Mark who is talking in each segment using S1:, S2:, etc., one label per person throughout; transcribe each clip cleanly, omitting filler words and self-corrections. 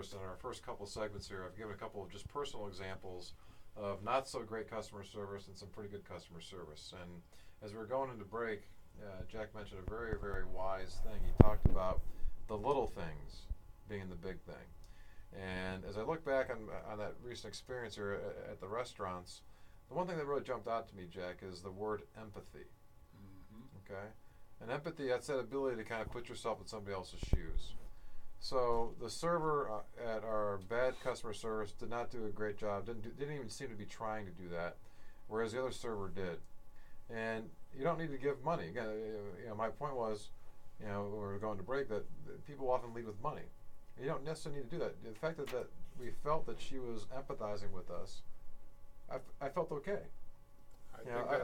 S1: service in our first couple segments here. I've given a couple of just personal examples of not so great customer service and some pretty good customer service. And as we're going into break, Jack mentioned a very, very wise thing. He talked about the little things being the big thing. And as I look back on that recent experience here at the restaurants, the one thing that really jumped out to me, Jack, is the word empathy. Okay? And empathy, that's that ability to kind of put yourself in somebody else's shoes. So the server at our bad customer service did not do a great job, didn't even seem to be trying to do that, whereas the other server did. And you don't need to give money. Again, my point was, when we were going to break, that people often lead with money. You don't necessarily need to do that. The fact that we felt that she was empathizing with us, I felt okay.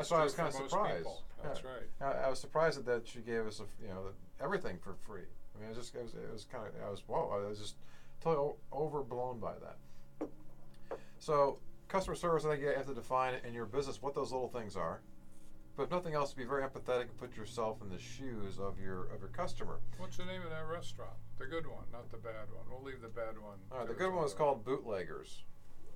S1: So I was kind of surprised.
S2: That's right.
S1: I was surprised that she gave us everything for free. I mean, it was kind of, I was just totally overblown by that. So customer service, I think you have to define in your business what those little things are. But if nothing else, be very empathetic and put yourself in the shoes of your customer.
S2: What's the name of that restaurant? The good one, not the bad one. We'll leave the bad one.
S1: All right, the good one is called Bootleggers.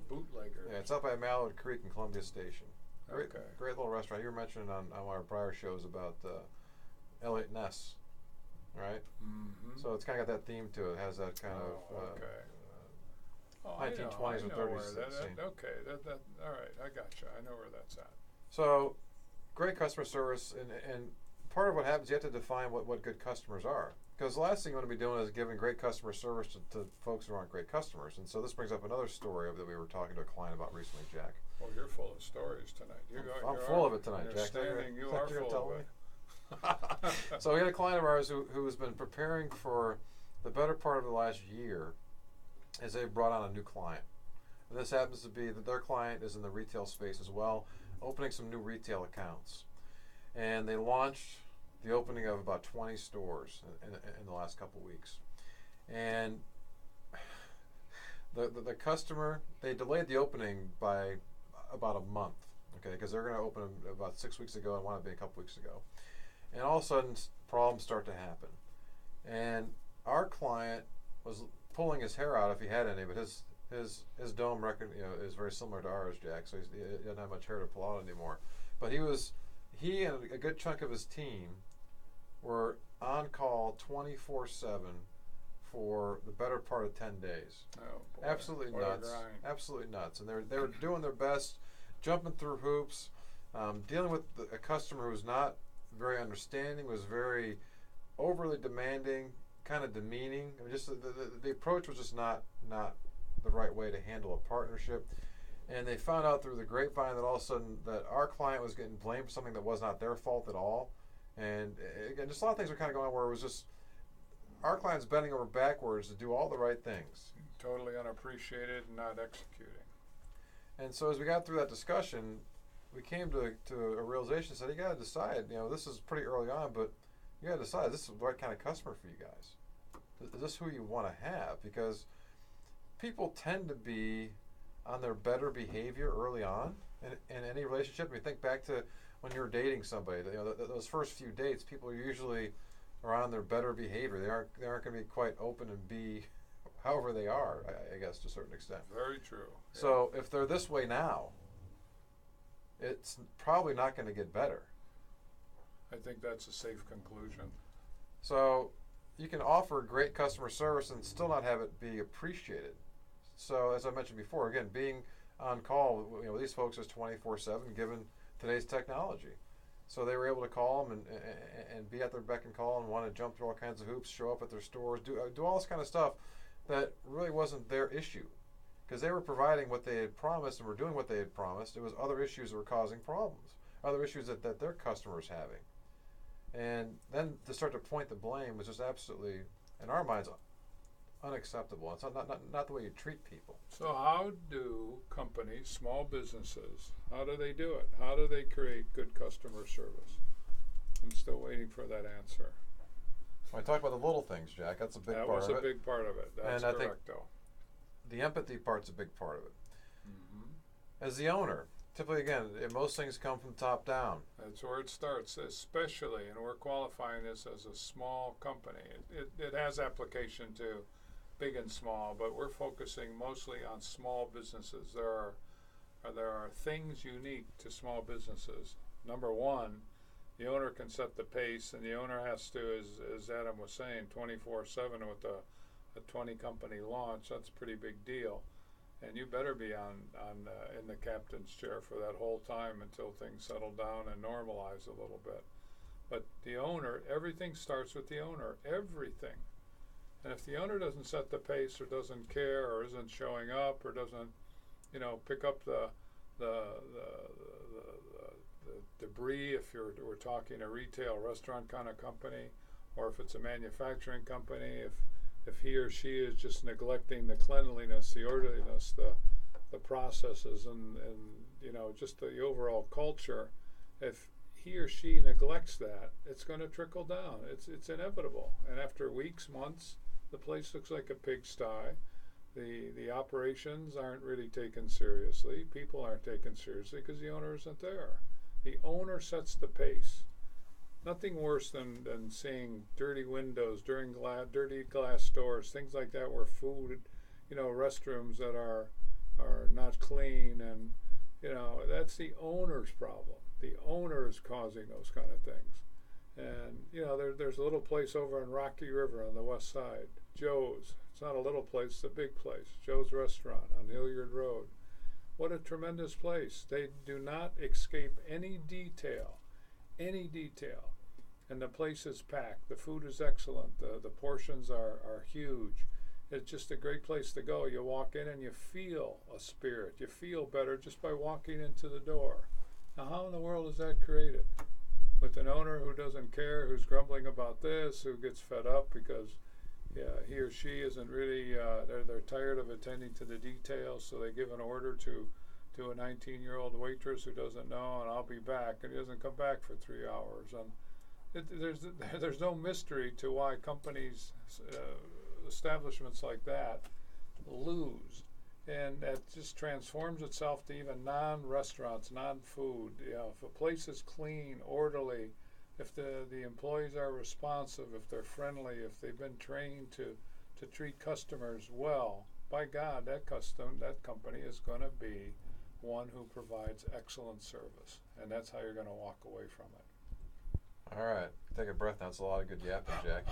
S2: Bootleggers.
S1: Yeah, it's up by Mallard Creek in Columbia Station. Great,
S2: Okay.
S1: great little restaurant. You were mentioning on one of our prior shows about Elliot Ness, right?
S2: Mm-hmm.
S1: So it's kind of got that theme to it. It has that kind of
S2: okay.
S1: 1920s or 30s.
S2: Okay, all right, I gotcha. I know where that's at.
S1: So great customer service, and part of what happens, you have to define what good customers are. Because the last thing you want to be doing is giving great customer service to folks who aren't great customers. And so this brings up another story that we were talking to a client about recently, Jack.
S2: Well, you're full of stories tonight.
S1: I'm full of it tonight, Jack.
S2: You are full of it.
S1: So we had a client of ours who has been preparing for the better part of the last year as they brought on a new client. And this happens to be that their client is in the retail space as well, opening some new retail accounts. And they launched the opening of about 20 stores in the last couple weeks. And the customer, they delayed the opening by about a month, okay, because they're going to open about 6 weeks ago and want to be a couple weeks ago. And all of a sudden, problems start to happen. And our client was pulling his hair out if he had any, but his dome record, is very similar to ours, Jack, so he doesn't have much hair to pull out anymore. But he and a good chunk of his team were on call 24/7 for the better part of 10 days.
S2: Oh, boy.
S1: Absolutely nuts. Absolutely nuts. And they were doing their best, jumping through hoops, dealing with a customer who was not very understanding, was very overly demanding, kind of demeaning. I mean, just the approach was just not the right way to handle a partnership. And they found out through the grapevine that all of a sudden that our client was getting blamed for something that was not their fault at all. And again, just a lot of things were kind of going on where it was just our client's bending over backwards to do all the right things.
S2: Totally unappreciated and not executing.
S1: And so as we got through that discussion, we came to a realization, said, you got to decide, this is pretty early on, but you got to decide, this is the right kind of customer for you guys. Is this who you want to have? Because people tend to be on their better behavior early on in any relationship. I mean, think back to when you're dating somebody. Those first few dates, people usually are on their better behavior. They aren't going to be quite open and be however they are, I guess, to a certain extent.
S2: Very true.
S1: So if they're this way now, it's probably not going to get better.
S2: I think that's a safe conclusion.
S1: So you can offer great customer service and still not have it be appreciated. So as I mentioned before, again, being on call, these folks is 24/7 given today's technology. So they were able to call them and be at their beck and call and want to jump through all kinds of hoops, show up at their stores, do all this kind of stuff that really wasn't their issue. Because they were providing what they had promised and were doing what they had promised. It was other issues that were causing problems, other issues that their customers having. And then to start to point the blame was just absolutely, in our minds, unacceptable. It's not the way you treat people.
S2: So how do companies, small businesses, how do they do it? How do they create good customer service? I'm still waiting for that answer.
S1: When I talk about the little things, Jack, that's a big part of it.
S2: That was a big part of it. That's
S1: and
S2: correct, though.
S1: The empathy part's a big part of it.
S2: Mm-hmm.
S1: As the owner, typically, again, most things come from top down.
S2: That's where it starts, especially, and we're qualifying this as a small company. It has application to big and small, but we're focusing mostly on small businesses. There are things unique to small businesses. Number one, the owner can set the pace, and the owner has to, as Adam was saying, 24/7 with a 20 company launch. That's a pretty big deal, and you better be in the captain's chair for that whole time until things settle down and normalize a little bit. But the owner, everything starts with the owner, everything. And if the owner doesn't set the pace, or doesn't care, or isn't showing up, or doesn't, pick up the debris, if we're talking a retail restaurant kind of company, or if it's a manufacturing company, if he or she is just neglecting the cleanliness, the orderliness, the processes, and just the overall culture, if he or she neglects that, it's going to trickle down. It's inevitable. And after weeks, months, the place looks like a pigsty. The operations aren't really taken seriously. People aren't taken seriously because the owner isn't there. The owner sets the pace. Nothing worse than seeing dirty windows, dirty glass doors, things like that, where food, restrooms that are not clean, and that's the owner's problem. The owner is causing those kind of things. And there's a little place over in Rocky River on the west side, Joe's. It's not a little place, it's a big place. Joe's Restaurant on Hilliard Road. What a tremendous place. They do not escape any detail. And the place is packed. The food is excellent. The portions are huge. It's just a great place to go. You walk in and you feel a spirit. You feel better just by walking into the door. Now, how in the world is that created? With an owner who doesn't care, who's grumbling about this, who gets fed up because he or she isn't really, they're tired of attending to the details, so they give an order to a 19-year-old waitress who doesn't know, and I'll be back, and he doesn't come back for 3 hours. And there's no mystery to why companies, establishments like that lose. And that just transforms itself to even non-restaurants, non-food. If a place is clean, orderly, if the employees are responsive, if they're friendly, if they've been trained to treat customers well, by God, that company is going to be one who provides excellent service. And that's how you're going to walk away from it.
S1: All right. Take a breath now. It's a lot of good yapping, Jack.